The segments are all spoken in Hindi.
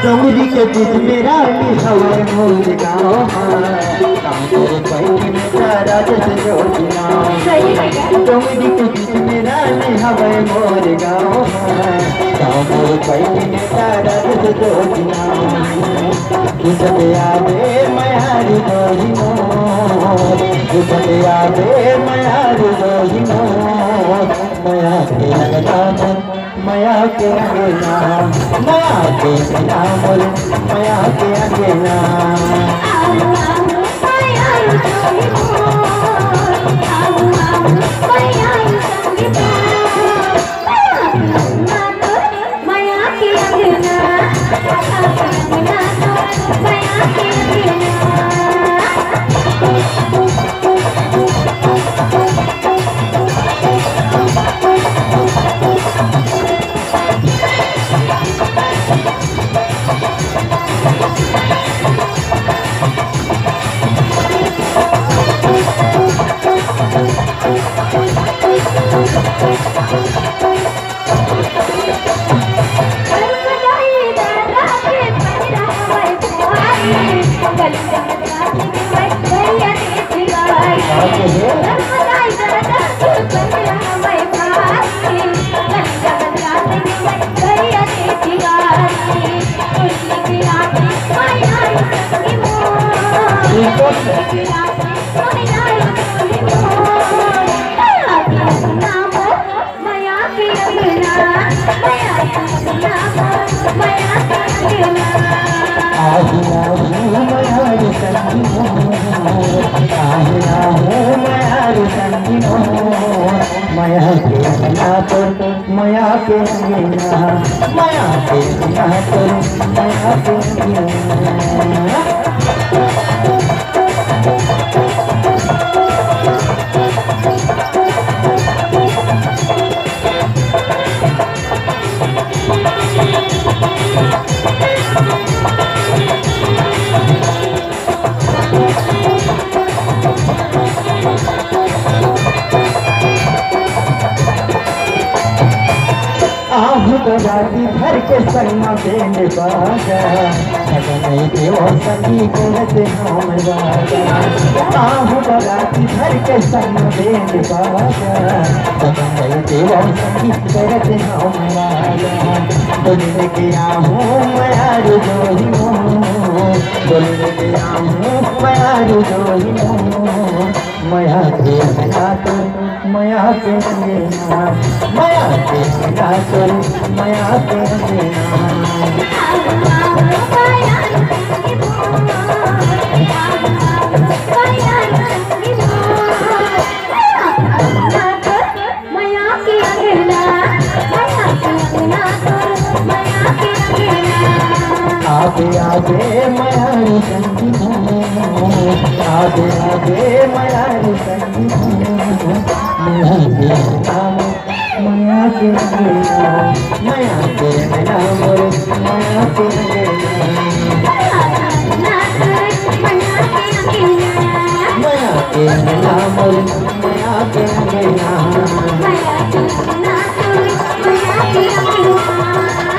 डोंगरी के बीच मेरा हवा मोर गाँव तेरे पैर में तारा जैसे जोड़ना। डोंगरी के बीच मेरा हवा मोर गाँव तेरे पैर में तारा जैसे जोड़ना। तुझे आवे मायारू दोही मोर, तुझे आवे मायारू दोही मोर। माया के लगना माया के अंगना, माया के अंगना मोर, माया के अंगना। माया के अंगना पर माया के अंगना, माया के अंगना पर माया के अंगना। राती भर के सैना देने बाजा नहीं थे वो संगी करते हम राजा। आहू राती भर के सैना देने बाजा नहीं थे वो संगी करते हम राजा। बोलने के आहू मायारू दोही मोर, बोलने के आहू मायारू दोही मोर। माया के अंगना तो माया के अंगना, माया के अंगना तो माया के अंगना। आगे आगे मायारू संगी मोर, आगे आगे मायारू संगी मोर। माया के नाम माया के अंगना, माया के अंगना मोर, माया के अंगना। माया के अंगना मोर, माया के अंगना।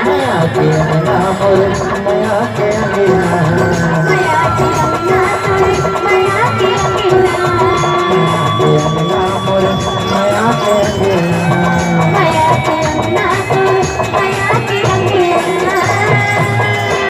माया के अंगना मोर